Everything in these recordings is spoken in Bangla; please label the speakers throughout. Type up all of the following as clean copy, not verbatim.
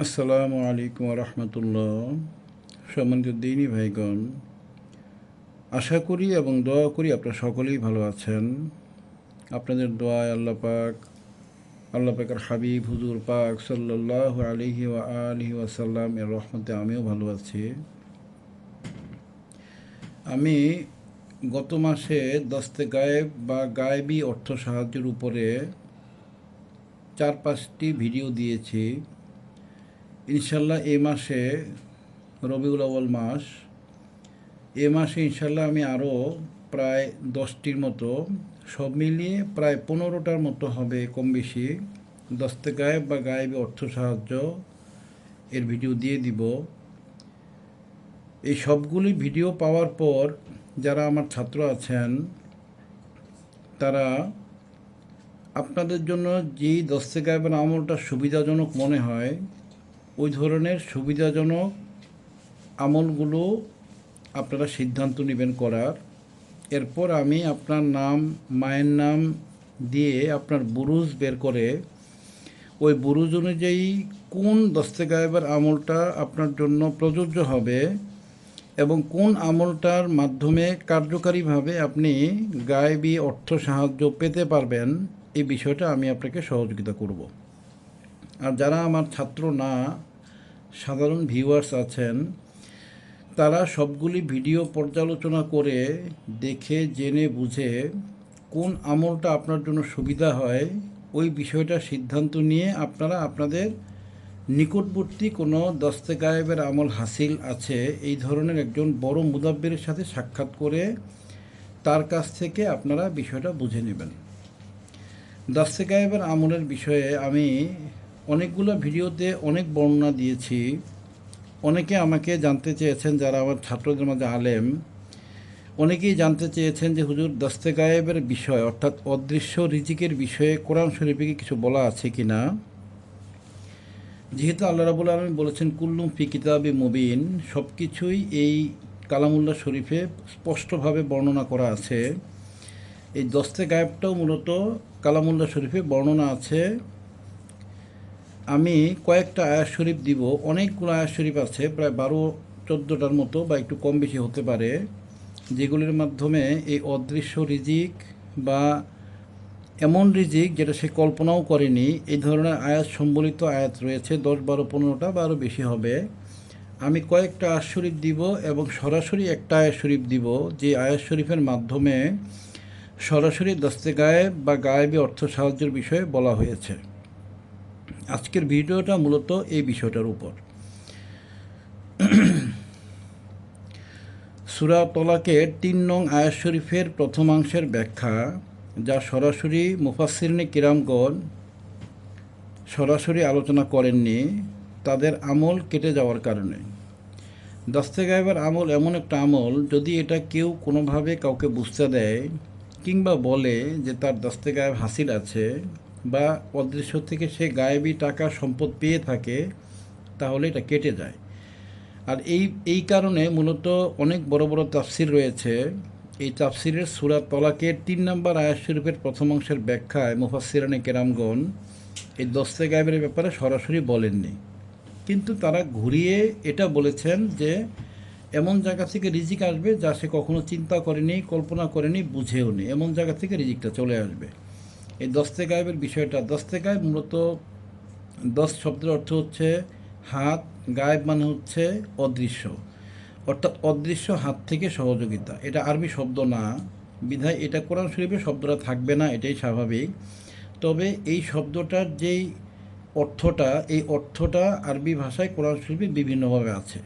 Speaker 1: আসসালামু আলাইকুম রহমতুল্লাহ। সম্মানিত দিনী ভাইগণ, আশা করি এবং দোয়া করি আপনারা সকলেই ভালো আছেন। আপনাদের দোয়ায় আল্লাহ পাকের হাবিব হুজুর পাক সাল্লাল্লাহু আলাইহি ওয়া আলিহি ওয়াসাল্লাম এর রহমতে আমিও ভালো আছি। আমি গত মাসে দস্তে গায়েব বা গায়েবী অর্থ সাহায্যের উপরে 4-5টি ভিডিও দিয়েছি। ইনশাল্লাহ এই মাসে রবিউল আউয়াল মাস, এ মাসে ইনশাল্লাহ আমি আরও প্রায় 10টির মতো, সব মিলিয়ে প্রায় 15টার মতো হবে কম বেশি, দস্তে গায়েব বা গায়েবী অর্থ সাহায্য এর ভিডিও দিয়ে দিব। এই সবগুলি ভিডিও পাওয়ার পর যারা আমার ছাত্র আছেন তারা আপনাদের জন্য যেই দস্তে গায়েবের আমলটা সুবিধাজনক মনে হয় ওই ধরনের সুবিধাজনক আমলগুলো আপনারা সিদ্ধান্ত নেবেন করার। এরপর আমি আপনার নাম, মায়ের নাম দিয়ে আপনার বুরুজ বের করে ওই বুরুজ অনুযায়ী কোন দস্তে গায়েবের আমলটা আপনার জন্য প্রযোজ্য হবে এবং কোন আমলটার মাধ্যমে কার্যকারীভাবে আপনি গায়েবী অর্থ সাহায্য পেতে পারবেন, এই বিষয়টা আমি আপনাকে সহযোগিতা করব। আর যারা আমার ছাত্র না, সাধারণ ভিউয়ার্স আছেন, তারা সবগুলি ভিডিও পর্যালোচনা করে দেখে জেনে বুঝে কোন আমলটা আপনার জন্য সুবিধা হয় ওই বিষয়টা সিদ্ধান্ত নিয়ে আপনারা আপনাদের নিকটবর্তী কোনো দস্তে গায়েবের আমল হাসিল আছে এই ধরনের একজন বড় মুদাব্বিরের সাথে সাক্ষাৎ করে তার কাছ থেকে আপনারা বিষয়টা বুঝে নেবেন। দস্তে গায়েবের আমলের বিষয়ে আমি অনেকগুলো ভিডিওতে অনেক বর্ণনা দিয়েছি। অনেকে আমাকে জানতে চেয়েছেন, যারা আমার ছাত্রদের মাঝে আলেম, অনেকেই জানতে চেয়েছেন যে হুজুর দস্তে গায়েবের বিষয় অর্থাৎ অদৃশ্য রিজিকের বিষয়ে কোরআন শরীফে কি কিছু বলা আছে কি না। যেহেতু আল্লাহ রাব্বুল আলামিন বলেছেন কুল্লুম ফি কিতাবি মুবিন, সব কিছুই এই কালামুল্লাহ শরীফে স্পষ্টভাবে বর্ণনা করা আছে। এই দস্তে গায়েবটাও মূলত কালামুল্লাহ শরীফে বর্ণনা আছে। আমি কয়েকটা আয়াত শরীফ দিব, অনেকগুলো আয়াত শরীফ আছে, প্রায় 12-14টার মতো বা একটু কম বেশি হতে পারে, যেগুলির মাধ্যমে এই অদৃশ্য রিজিক বা এমন রিজিক যেটা সে কল্পনাও করেনি, এই ধরনের আয়াত সম্বলিত আয়াত রয়েছে 10-12-15টা বা আরও বেশি হবে। আমি কয়েকটা আয়াত শরীফ দিব এবং সরাসরি একটা আয়াত শরীফ দিব যে আয়াত শরীফের মাধ্যমে সরাসরি দস্তে গায়েব বা গায়েবী অর্থ সাহায্যের বিষয়ে বলা হয়েছে। আজকের ভিডিওটা মূলত এই বিষয়টার উপর। সূরা তলাকের 3 নং আয়াত শরীফের প্রথমাংশের ব্যাখ্যা, যা সরাসরি মুফাসসিরিনে কিরামগণ সরাসরি আলোচনা করেননি তাদের আমল কেটে যাওয়ার কারণে। দস্তে গায়েবের আমল এমন একটা আমল, যদি এটা কেউ কোনোভাবে কাউকে বুঝতে দেয় কিংবা বলে যে তার দস্তে গায়েব হাসিল আছে বা অদৃশ্য থেকে সে গায়েবী টাকা সম্পদ পেয়ে থাকে, তাহলে এটা কেটে যায়। আর এই কারণে মূলত অনেক বড় বড় তাফসির রয়েছে। এই তাফসিরের সূরা তলাকের 3 নম্বর আয়াত শরীফের প্রথম অংশের ব্যাখ্যায় মুফাসসিরানে কেরামগণ এই দস্তে গায়েবের ব্যাপারে সরাসরি বলেননি, কিন্তু তারা ঘুরিয়ে এটা বলেছেন যে এমন জায়গা থেকে রিজিক আসবে যা সে কখনো চিন্তা করেনি, কল্পনা করেনি, বুঝেও নি, এমন জায়গা থেকে রিজিকটা চলে আসবে। এই দস্তে গায়েবের বিষয়টা, দস্তে গায়েব মূলত 10 শব্দের অর্থ হচ্ছে হাত, গায়েব মানে হচ্ছে অদৃশ্য, অর্থাৎ অদৃশ্য হাত থেকে সহযোগিতা। এটা আরবি শব্দ না, বিধায় এটা কোরআন শরীফে শব্দটা থাকবে না, এটাই স্বাভাবিক। তবে এই শব্দটার যেই অর্থটা, এই অর্থটা আরবি ভাষায় কোরআন শরীফে বিভিন্নভাবে আছে।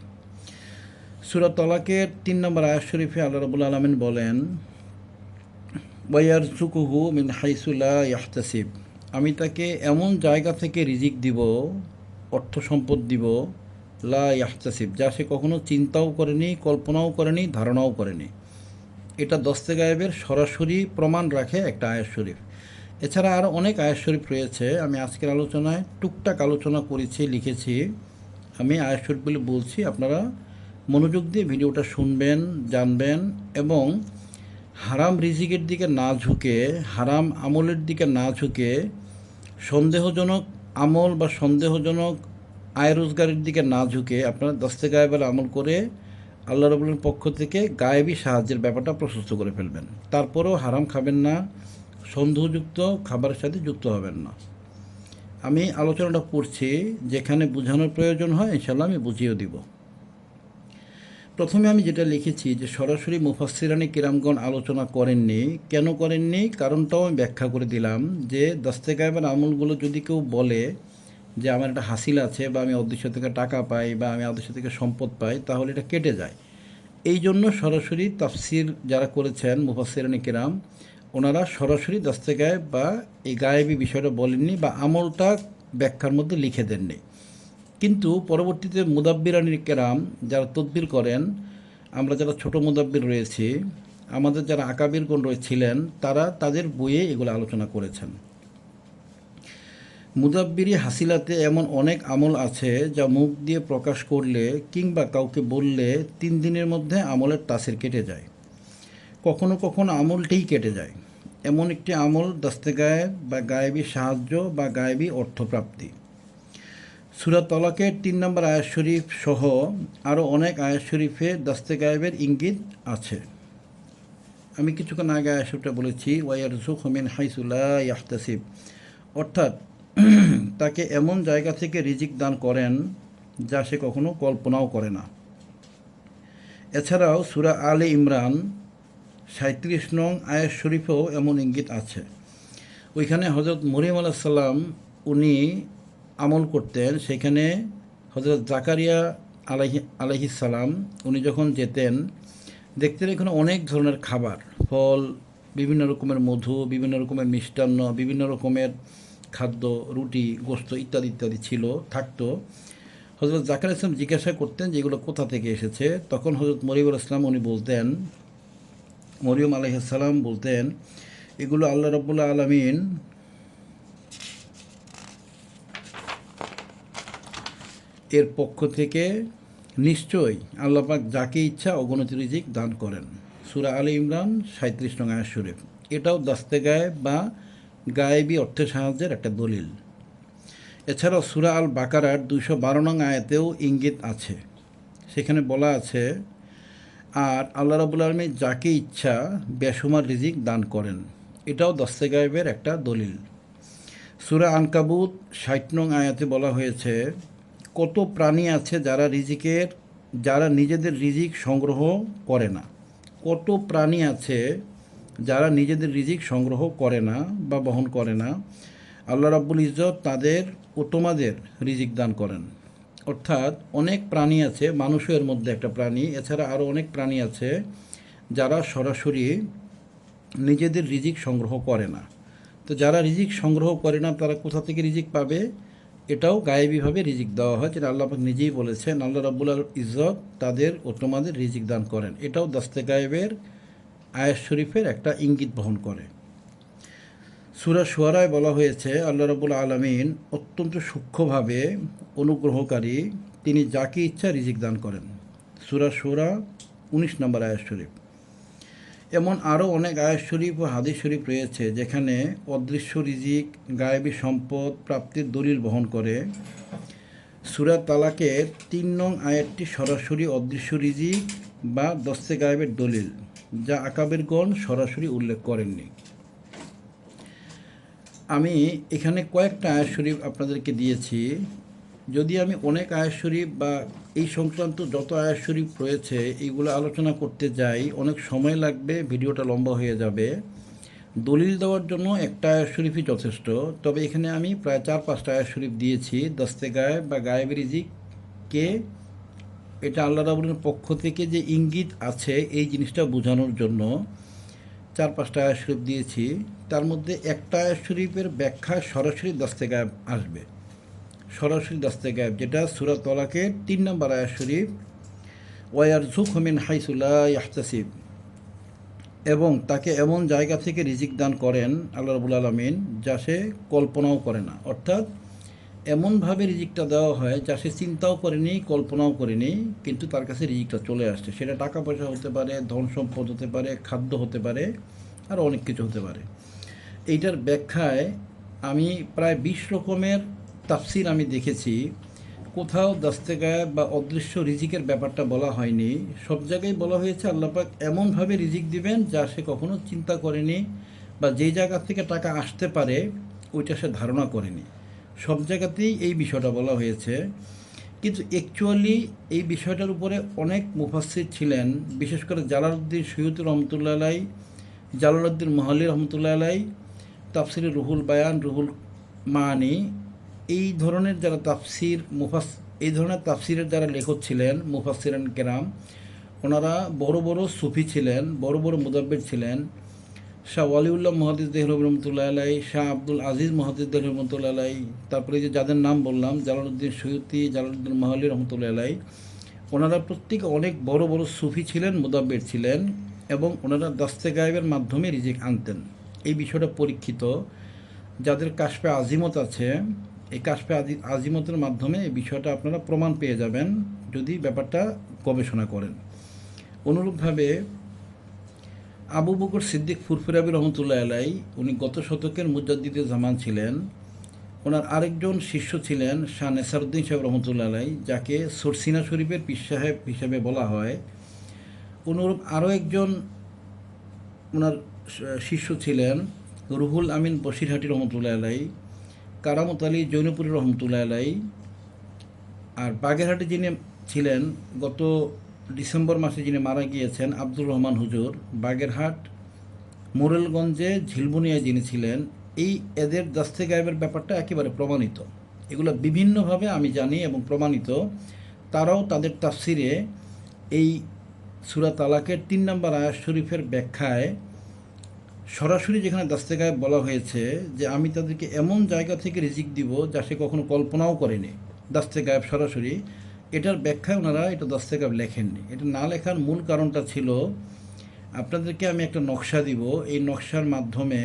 Speaker 1: সূরা তলাকের 3 নম্বর আয়াত শরীফে আল্লাহ রাব্বুল আলামিন বলেন ওয়ায়ারযুকুহু মিন হাইসু লা ইয়াহতাসিব, আমি তাকে এমন জায়গা থেকে রিজিক দিব, অর্থ সম্পদ দিব, লা ইয়াহতাসিব, যা সে কখনো চিন্তাও করেনি, কল্পনাও করেনি, ধারণাও করেনি। এটা দস্তে গায়েবের সরাসরি প্রমাণ রাখে একটা আয়াত শরীফ। এছাড়া আরও অনেক আয়াত শরীফ রয়েছে, আমি আজকের আলোচনায় টুকটাক আলোচনা করেছি, লিখেছি। আমি আয়াত শরীফগুলি বলছি, আপনারা মনোযোগ দিয়ে ভিডিওটা শুনবেন, জানবেন এবং হারাম রিজিকের দিকে না ঝুঁকে, হারাম আমলের দিকে না ঝুঁকে সন্দেহজনক আমল বা সন্দেহজনক আয় রোজগারের দিকে না ঝুঁকে আপনারা দস্তে গায়েবের আমল করে আল্লাহ রাব্বুলের পক্ষ থেকে গায়েবী সাহায্যের ব্যাপারটা প্রশস্ত করে ফেলবেন। তারপরেও হারাম খাবেন না, সন্দেহযুক্ত খাবারের সাথে যুক্ত হবেন না। আমি আলোচনাটা করছি, যেখানে বোঝানোর প্রয়োজন হয় ইনশাল্লাহ আমি বুঝিয়ে দিব। প্রথমে আমি যেটা লিখেছি যে সরাসরি মুফাসসিরানে কিরামগণ আলোচনা করেননি। কেন করেননি কারণটাও আমি ব্যাখ্যা করে দিলাম, যে দস্তে গায়েবের আমলগুলো যদি কেউ বলে যে আমার একটা হাসিল আছে, বা আমি অদৃশ্য থেকে টাকা পাই, বা আমি অদৃশ্য থেকে সম্পদ পাই, তাহলে এটা কেটে যায়। এই জন্য সরাসরি তাফসির যারা করেছেন মুফাসসিরানে কিরাম, ওনারা সরাসরি দস্তে গায়েব বা এই গায়েবী বিষয়টা বলেননি, বা আমলটা ব্যাখ্যার মধ্যে লিখে দেননি। কিন্তু পরবর্তীতে মুদাব্বিরানির কেরাম যারা তদবির করেন, আমরা যারা ছোট মুদাব্বির রয়েছি, আমাদের যারা আকাবিরগণ রয়েছিলেন, তারা তাদের বইয়ে এগুলো আলোচনা করেছেন। মুদাব্বিরি হাসিলাতে এমন অনেক আমল আছে যা মুখ দিয়ে প্রকাশ করলে কিংবা কাউকে বললে 3 দিনের মধ্যে আমলের তাসির কেটে যায়। কখনো কখনো আমলটাই কেটে যায়। এমন একটি আমল দস্তে গায়েব বা গায়েবী সাহায্য বা গায়েবী অর্থপ্রাপ্তি। সূরা তলাকের 3 নম্বর আয়াত শরীফ সহ আরও অনেক আয়াত শরীফে দস্তে গায়েবের ইঙ্গিত আছে। আমি কিছুক্ষণ আগে আয়াত শরীফটা বলেছি, ওয়ায়ারযুকহু মিন হাইসু লা ইয়াহতাসিব, অর্থাৎ তাকে এমন জায়গা থেকে রিজিক দান করেন যা সে কখনো কল্পনাও করে না। এছাড়াও সূরা আলে ইমরান 37 নং আয়াত শরীফেও এমন ইঙ্গিত আছে। ওইখানে হযরত মরিয়ম আলাইহিস সালাম উনি আমল করতেন, সেখানে হযরত জাকারিয়া আলাইহিস সালাম উনি যখন যেতেন, দেখতেন এখানে অনেক ধরনের খাবার, ফল, বিভিন্ন রকমের মধু, বিভিন্ন রকমের মিষ্টান্ন, বিভিন্ন রকমের খাদ্য, রুটি, গোশত ইত্যাদি ইত্যাদি থাকতো। হযরত জাকারিয়া ইসলাম জিজ্ঞাসা করতেন যে এগুলো কোথা থেকে এসেছে। তখন হযরত মরিয়ম ইসলাম উনি বলতেন, মরিয়ম আলাইহিস সালাম বলতেন, এগুলো আল্লাহ রাব্বুল আলামিন এর পক্ষ থেকে নিশ্চয়ই আল্লাহ পাক যাকে ইচ্ছা অগণিত রিজিক দান করেন। সূরা আলে ইমরান 37 নং আয়াত শরীফ। এটাও দস্তে গায়েব বা গায়েবী অর্থের সাহায্যের একটা দলিল। এছাড়াও সূরা আল বাকারার 212 নং আয়াতেও ইঙ্গিত আছে। সেখানে বলা আছে, আর আল্লাহ রাব্বুল আলামিন যাকে ইচ্ছা বেশুমার রিজিক দান করেন। এটাও দস্তে গায়েবের একটা দলিল। সূরা আনকাবুত 60 নং আয়াতে বলা হয়েছে, কত প্রাণী আছে যারা নিজেদের রিজিক সংগ্রহ করে না। কত প্রাণী আছে যারা নিজেদের রিজিক সংগ্রহ করে না বা বহন করে না। আল্লাহ রাব্বুল ইজ্জত তাদের ও তোমাদের রিজিক দান করেন। অর্থাৎ অনেক প্রাণী আছে, মানুষও এর মধ্যে একটা প্রাণী, এছাড়া আরও অনেক প্রাণী আছে যারা সরাসরি নিজেদের রিজিক সংগ্রহ করে না। তো যারা রিজিক সংগ্রহ করে না তারা কোথা থেকে রিজিক পাবে? এটাও গায়েবীভাবে রিজিক দেওয়া হয়, যেটা আল্লাহ পাক নিজেই বলেছেন, আল্লাহ রাব্বুল ইজ্জত তাদের ও তোমাদের রিজিক দান করেন। এটাও দস্তে গায়েবের আয়াত শরীফের একটা ইঙ্গিত বহন করে। সূরা শুআরায় বলা হয়েছে, আল্লাহ রাব্বুল আলামিন অত্যন্ত সূক্ষ্মভাবে অনুগ্রহকারী, তিনি যাকে ইচ্ছা রিজিক দান করেন। সূরা শুরা 19 নম্বর আয়াত শরীফ। এমন আরও অনেক আয়াত শরীফ ও হাদিস শরীফ রয়েছে যেখানে অদৃশ্য রিজিক, গায়েবী সম্পদ প্রাপ্তির দলিল বহন করে। সূরা তালাকের 3 নং আয়াতটি সরাসরি অদৃশ্য রিজিক বা দস্তে গায়েবের দলিল, যা আকাবেরগণ সরাসরি উল্লেখ করেননি। আমি এখানে কয়েকটা আয়াত শরীফ আপনাদেরকে দিয়েছি। যদি আমি অনেক আয়াত শরীফ বা এই সংক্রান্ত যত আয়াত শরীফ রয়েছে এইগুলো আলোচনা করতে যাই, অনেক সময় লাগবে, ভিডিওটা লম্বা হয়ে যাবে। দলিল দেওয়ার জন্য একটা আয়াত শরীফই যথেষ্ট। তবে এখানে আমি প্রায় 4-5টা আয়াত শরীফ দিয়েছি দস্তে গায়েব বা গায়েবী রিজিককে, এটা আল্লাহ রাব্বুলের পক্ষ থেকে যে ইঙ্গিত আছে এই জিনিসটা বোঝানোর জন্য 4-5টা আয়াত শরীফ দিয়েছি। তার মধ্যে একটা আয়াত শরীফের ব্যাখ্যা সরাসরি দস্তে গায়েব আসবে, সরাসরি দস্তে গায়েব, যেটা সূরা তলাকের 3 নম্বর আয়াত শরীফ, ওয়ায়ারযুকহু মিন হাইসু লা ইয়াহতাসিব, এবং তাকে এমন জায়গা থেকে রিজিক দান করেন আল্লাহ রাব্বুল আলামিন যা সে কল্পনাও করে না। অর্থাৎ এমনভাবে রিজিকটা দেওয়া হয় যা সে চিন্তাও করেনি, কল্পনাও করেনি, কিন্তু তার কাছে রিজিকটা চলে আসছে। সেটা টাকা পয়সা হতে পারে, ধন সম্পদ হতে পারে, খাদ্য হতে পারে, আর অনেক কিছু হতে পারে। এইটার ব্যাখ্যায় আমি প্রায় 20 রকমের তাফসির আমি দেখেছি। কোথাও দস্তে গায়েব বা অদৃশ্য রিজিকের ব্যাপারটা বলা হয়নি। সব জায়গায় বলা হয়েছে আল্লাহ পাক এমনভাবে রিজিক দিবেন যা সে কখনো চিন্তা করেনি, বা যেই জায়গা থেকে টাকা আসতে পারে ওইটা সে ধারণা করেনি। সব জায়গাতেই এই বিষয়টা বলা হয়েছে। কিন্তু অ্যাকচুয়ালি এই বিষয়টার উপরে অনেক মুফাসসির ছিলেন, বিশেষ করে জালালউদ্দিন সৈয়দী রহমতুল্লাহ আলাই, জালালউদ্দিন মহালি রহমতুল্লাহ আলাই, তাফসিরে রুহুল বায়ান, রুহুল মানি, এই ধরনের যারা এই ধরনের তাফসিরের যারা লেখক ছিলেন মুফাসসিরান কেরাম, ওনারা বড় বড় সুফি ছিলেন, বড় বড় মুদাব্বির ছিলেন। শাহ ওয়ালিউল্লাহ মুহাদ্দিস দেহলভী রহমতুল্লাহ আলাই, শাহ আব্দুল আজিজ মুহাদ্দিস দেহলভী রহমতুল্লাহ আলাই, তারপরে যে যাদের নাম বললাম জালালউদ্দিন সৈয়দী, জালালউদ্দিন মাহলি রহমতুল্লাহ আলাই, ওনারা প্রত্যেকে অনেক বড় বড় সুফি ছিলেন, মুদাব্বির ছিলেন, এবং ওনারা দস্তে গায়েবের মাধ্যমে রিজিক আনতেন। এই বিষয়টা পরীক্ষিত। যাদের কাশফে আজিমত আছে, এই কাশফে আজিমতের মাধ্যমে এই বিষয়টা আপনারা প্রমাণ পেয়ে যাবেন যদি ব্যাপারটা গবেষণা করেন। অনুরূপভাবে আবু বকর সিদ্দিক ফুরফুরাবি রহমতুল্লাহ আলাই, উনি গত শতকের মুজাদ্দিদে জামান ছিলেন। ওনার আরেকজন শিষ্য ছিলেন শাহ নেসারউদ্দিন সাহেব রহমতুল্লাহ আলাই, যাকে সরসিনা শরীফের পীর সাহেব হিসেবে বলা হয়। অনুরূপ আরও একজন ওনার শিষ্য ছিলেন রুহুল আমিন বশিরহাটি রহমতুল্লাহ আলাই, কারামত আলী জৈনপুরী রহমতুল্লাহ আলাই। আর বাগেরহাটে যিনি ছিলেন গত ডিসেম্বর মাসে যিনি মারা গিয়েছেন আব্দুর রহমান হুজুর, বাগেরহাট মোরেলগঞ্জে ঝিলবুনিয়ায় যিনি ছিলেন, এই এদের দস্তে গায়েবের ব্যাপারটা একেবারে প্রমাণিত। এগুলো বিভিন্নভাবে আমি জানি এবং প্রমাণিত। তারাও তাদের তাফসিরে এই সূরা তালাকের ৩ নম্বর আয়াত শরীফের ব্যাখ্যায় সরাসরি যেখানে দস্তে গায়েব বলা হয়েছে যে আমি তাদেরকে এমন জায়গা থেকে রিজিক দিব যা সে কখনো কল্পনাও করেনি, দস্তে গায়েব সরাসরি, এটার ব্যাখ্যায় ওনারা এটা দস্তে গায়েব লেখেননি। এটা না লেখার মূল কারণটা ছিল, আপনাদেরকে আমি একটা নকশা দিব, এই নকশার মাধ্যমে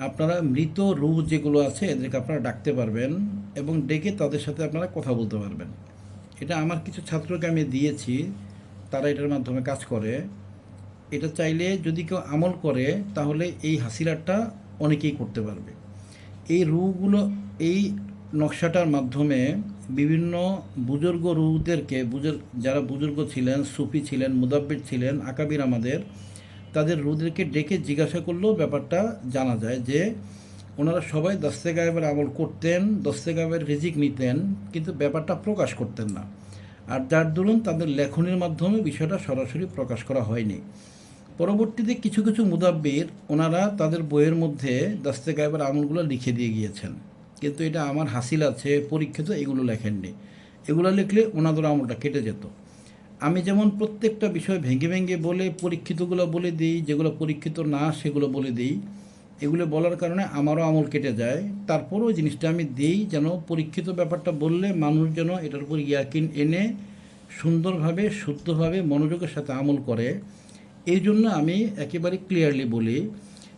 Speaker 1: আপনারা মৃত রূহ যেগুলো আছে এদেরকে আপনারা ডাকতে পারবেন এবং ডেকে তাদের সাথে আপনারা কথা বলতে পারবেন। এটা আমার কিছু ছাত্রকে আমি দিয়েছি, তারা এটার মাধ্যমে কাজ করে। এটা চাইলে যদি কেউ আমল করে তাহলে এই হাসিলাটা অনেকেই করতে পারবে। এই রুহগুলো, এই নকশাটার মাধ্যমে বিভিন্ন বুজুর্গ রুহদেরকে, যারা বুজুর্গ ছিলেন, সুফি ছিলেন, মুদাব্বির ছিলেন, আকাবির আমাদের, তাদের রুহদেরকে ডেকে জিজ্ঞাসা করলেও ব্যাপারটা জানা যায় যে ওনারা সবাই দস্তে গায়েবের আমল করতেন, দস্তে গায়েবের রিজিক নিতেন, কিন্তু ব্যাপারটা প্রকাশ করতেন না। আর যার দরুন তাদের লেখনের মাধ্যমে বিষয়টা সরাসরি প্রকাশ করা হয়নি। পরবর্তীতে কিছু কিছু মুদাব্বির ওনারা তাদের বইয়ের মধ্যে দস্তে গায়েবের আমলগুলো লিখে দিয়ে গিয়েছেন, কিন্তু এটা আমার হাসিল আছে পরীক্ষিত, এগুলো লেখেননি। এগুলো লিখলে ওনাদের আমলটা কেটে যেত। আমি যেমন প্রত্যেকটা বিষয় ভেঙে ভেঙে বলে পরীক্ষিতগুলো বলে দিই, যেগুলো পরীক্ষিত না সেগুলো বলে দিই। এগুলো বলার কারণে আমারও আমল কেটে যায়। তারপরেও জিনিসটা আমি দিই যেন পরীক্ষিত ব্যাপারটা বললে মানুষ যেন এটার উপর ইয়াকিন এনে সুন্দরভাবে, শুদ্ধভাবে, মনোযোগের সাথে আমল করে। এই জন্য আমি একেবারে ক্লিয়ারলি বলি,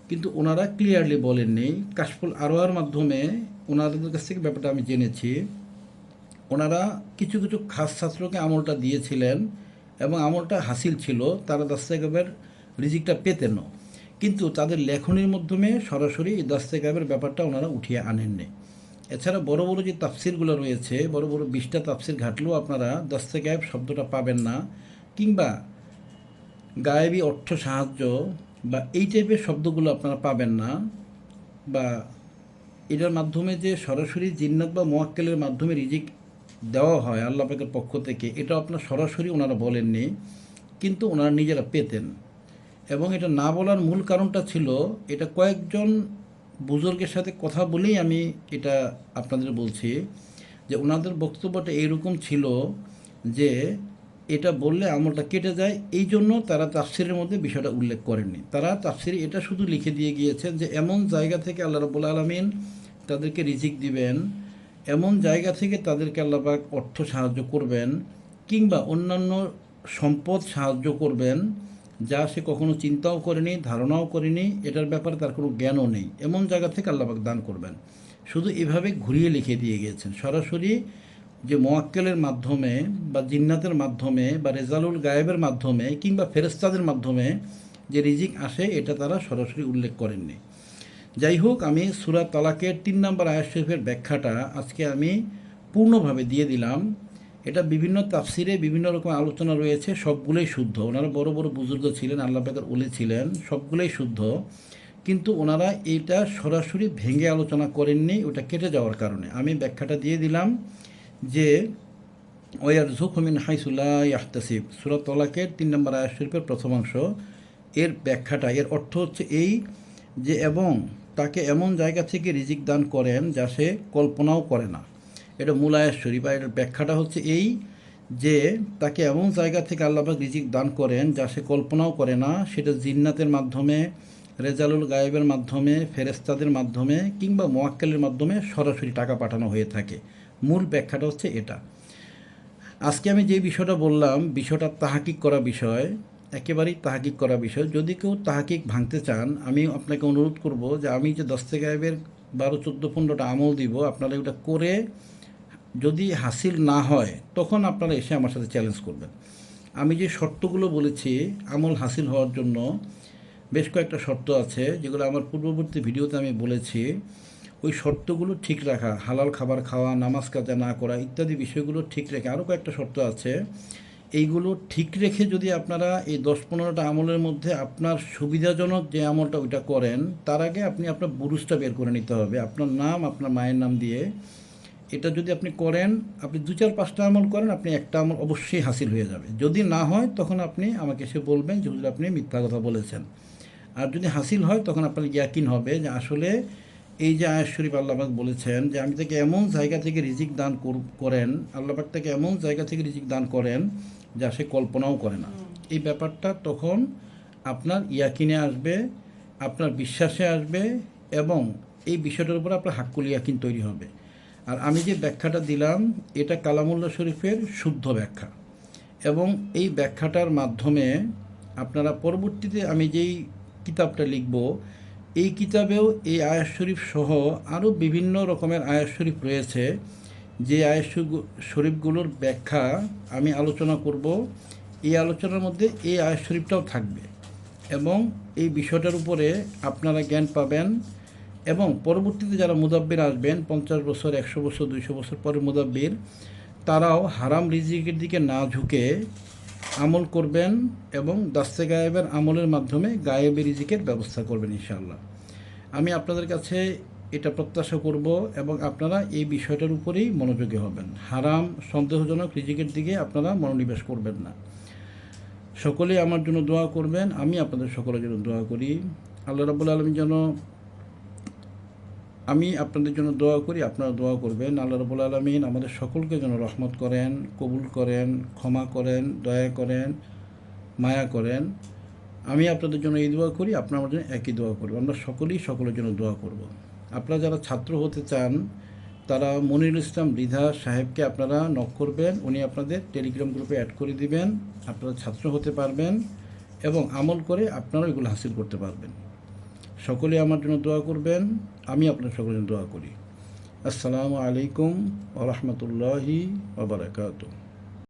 Speaker 1: কিন্তু ওনারা ক্লিয়ারলি বলেননি। কাশফুল আরওয়ার মাধ্যমে ওনাদের কাছ থেকে ব্যাপারটা আমি জেনেছি। ওনারা কিছু কিছু খাস ছাত্রকে আমলটা দিয়েছিলেন এবং আমলটা হাসিল ছিল, তারা দস্তে গায়েবের রিজিকটা পেতেনও, কিন্তু তাদের লেখনির মাধ্যমে সরাসরি এই দস্তে গায়েবের ব্যাপারটা ওনারা উঠিয়ে আনেননি। এছাড়া বড় বড় যে তাফসিরগুলো রয়েছে, বড় বড় 20টা তাফসির ঘাটলেও আপনারা দস্তে গায়েব শব্দটা পাবেন না, কিংবা গায়েবী অর্থ সাহায্য বা এই টাইপের শব্দগুলো আপনারা পাবেন না। বা এটার মাধ্যমে যে সরাসরি জিন্নাত বা মোয়াক্কেলের মাধ্যমে রিজিক দেওয়া হয় আল্লাহ পাকের পক্ষ থেকে, এটা আপনার সরাসরি ওনারা বলেননি, কিন্তু ওনারা নিজেরা পেতেন। এবং এটা না বলার মূল কারণটা ছিল, এটা কয়েকজন বুজুর্গের সাথে কথা বলেই আমি এটা আপনাদের বলছি, যে ওনাদের বক্তব্যটা এইরকম ছিল যে এটা বললে আমলটা কেটে যায়, এই জন্য তারা তাফসিরের মধ্যে বিষয়টা উল্লেখ করেননি। তারা তাফসিরে এটা শুধু লিখে দিয়ে গিয়েছেন যে এমন জায়গা থেকে আল্লাহ রাব্বুল আলামিন তাদেরকে রিজিক দিবেন, এমন জায়গা থেকে তাদেরকে আল্লাহ পাক অর্থ সাহায্য করবেন, কিংবা অন্যান্য সম্পদ সাহায্য করবেন যা সে কখনো চিন্তাও করেনি, ধারণাও করেনি, এটার ব্যাপারে তার কোনো জ্ঞানও নেই, এমন জায়গা থেকে আল্লাহ পাক দান করবেন। শুধু এভাবে ঘুরিয়ে লিখে দিয়ে গিয়েছেন। সরাসরি যে মোয়াক্কেলের মাধ্যমে বা জিন্নাতের মাধ্যমে বা রেজালুল গায়েবের মাধ্যমে কিংবা ফেরেশতাদের মাধ্যমে যে রিজিক আসে, এটা তারা সরাসরি উল্লেখ করেননি। যাই হোক, আমি সূরা তালাকের 3 নম্বর আয়াত শরীফের ব্যাখ্যাটা আজকে আমি পূর্ণভাবে দিয়ে দিলাম। এটা বিভিন্ন তাফসিরে বিভিন্ন রকম আলোচনা রয়েছে, সবগুলোই শুদ্ধ। ওনারা বড় বড় বুজুর্গ ছিলেন, আল্লাহ পাকের ওলি ছিলেন, সবগুলোই শুদ্ধ। কিন্তু ওনারা এইটা সরাসরি ভেঙে আলোচনা করেননি, ওটা কেটে যাওয়ার কারণে। আমি ব্যাখ্যাটা দিয়ে দিলাম যে ওয়ারযুকহু মিন হাইসু লা ইয়াহতাসিব, সূরা তলাকের 3 নম্বর আয়াত শরীফের প্রথমাংশ। এর ব্যাখ্যাটা, এর অর্থ হচ্ছে এই যে এবং তাকে এমন জায়গা থেকে রিজিক দান করেন যা সে কল্পনাও করে না। এটা মূল আয়াত শরীফ। আর এর ব্যাখ্যাটা হচ্ছে এই যে তাকে এমন জায়গা থেকে আল্লাহ পাক রিজিক দান করেন যা সে কল্পনাও করে না, সেটা জিন্নাতের মাধ্যমে, রেজালুল গায়েবের মাধ্যমে, ফেরেস্তাদের মাধ্যমে কিংবা মোয়াক্কেলের মাধ্যমে সরাসরি টাকা পাঠানো হয়ে থাকে। মূল ব্যাখ্যাটা হচ্ছে এটা। আজকে আমি যে বিষয়টা বললাম, বিষয়টা তাহাকিক করা বিষয়, একেবারেই তাহাকিক করা বিষয়। যদি কেউ তাহাকিক ভাঙতে চান, আমি আপনাকে অনুরোধ করব যে আমি যে দস্তে গায়েবের 12, 14, 15টা আমল দিব, আপনারা ওটা করে যদি হাসিল না হয় তখন আপনারা এসে আমার সাথে চ্যালেঞ্জ করবেন। আমি যে শর্তগুলো বলেছি আমল হাসিল হওয়ার জন্য, বেশ কয়েকটা শর্ত আছে যেগুলো আমার পূর্ববর্তী ভিডিওতে আমি বলেছি। ওই শর্তগুলো ঠিক রাখা, হালাল খাবার খাওয়া, নামাজ কাজা না করা ইত্যাদি বিষয়গুলো ঠিক রেখে, আরও কয়েকটা শর্ত আছে, এইগুলো ঠিক রেখে যদি আপনারা এই 10-15টা আমলের মধ্যে আপনার সুবিধাজনক যে আমলটা ওইটা করেন, তার আগে আপনি আপনার বুরুজটা বের করে নিতে হবে, আপনার নাম, আপনার মায়ের নাম দিয়ে। এটা যদি আপনি করেন, আপনি 2-4-5টা আমল করেন, আপনি একটা আমল অবশ্যই হাসিল হয়ে যাবে। যদি না হয় তখন আপনি আমাকে এসে বলবেন যে হুজুর আপনি মিথ্যা কথা বলেছেন। আর যদি হাসিল হয় তখন আপনার ইয়াকিন হবে যে আসলে এই যে আয়াত শরীফ আল্লাহ পাক বলেছেন যে আমি তাকে এমন জায়গা থেকে রিজিক দান করেন, আল্লাহ পাক তাকে এমন জায়গা থেকে রিজিক দান করেন যা সে কল্পনাও করে না। এই ব্যাপারটা তখন আপনার ইয়াকিনে আসবে, আপনার বিশ্বাসে আসবে, এবং এই বিষয়টার উপর আপনার হাক্কুল ইয়াকিন তৈরি হবে। আর আমি যে ব্যাখ্যাটা দিলাম এটা কালামুল্লাহ শরীফের শুদ্ধ ব্যাখ্যা, এবং এই ব্যাখ্যাটার মাধ্যমে আপনারা পরবর্তীতে আমি যেই কিতাবটা লিখব, এই কিতাবেও এই আয়াত শরীফ সহ আরও বিভিন্ন রকমের আয়াত শরীফ রয়েছে, যে আয়াত শরীফগুলোর ব্যাখ্যা আমি আলোচনা করব। এই আলোচনার মধ্যে এই আয়াত শরীফটাও থাকবে, এবং এই বিষয়টার উপরে আপনারা জ্ঞান পাবেন। এবং পরবর্তীতে যারা মুদাব্বির আসবেন, 50 বছর, 100 বছর, 200 বছর পরে মুদাব্বির, তারাও হারাম রিজিকের দিকে না ঝুঁকে আমল করবেন এবং দাস্তে গায়েবের আমলের মাধ্যমে গায়েবের রিজিকের ব্যবস্থা করবেন ইনশাআল্লাহ। আমি আপনাদের কাছে এটা প্রত্যাশা করব, এবং আপনারা এই বিষয়টার উপরেই মনোযোগী হবেন। হারাম সন্দেহজনক রিজিকের দিকে আপনারা মনোনিবেশ করবেন না। সকলেই আমার জন্য দোয়া করবেন, আমি আপনাদের সকলের জন্য দোয়া করি। আল্লাহ রাব্বুল আলামিন যেন, আমি আপনাদের জন্য দোয়া করি, আপনারা দোয়া করবেন। আল্লাহ রাব্বুল আলামিন আমাদের সকলকে যেন রহমত করেন, কবুল করেন, ক্ষমা করেন, দয়া করেন, মায়া করেন। আমি আপনাদের জন্য এই দোয়া করি, আপনারা আমার জন্য একই দোয়া করবেন। আমরা সকলেই সকলের জন্য দোয়া করব। আপনারা যারা ছাত্র হতে চান তারা মনিরুল ইসলাম মৃধা সাহেবকে আপনারা নক করবেন, উনি আপনাদের টেলিগ্রাম গ্রুপে অ্যাড করে দিবেন। আপনারা ছাত্র হতে পারবেন এবং আমল করে আপনারা এগুলো হাসিল করতে পারবেন। সকলে আমার জন্য দোয়া করবেন, আমি আপনার সকলের জন্য দোয়া করি। আসসালামু আলাইকুম ওয়া রাহমাতুল্লাহি ওয়া বারাকাতুহু।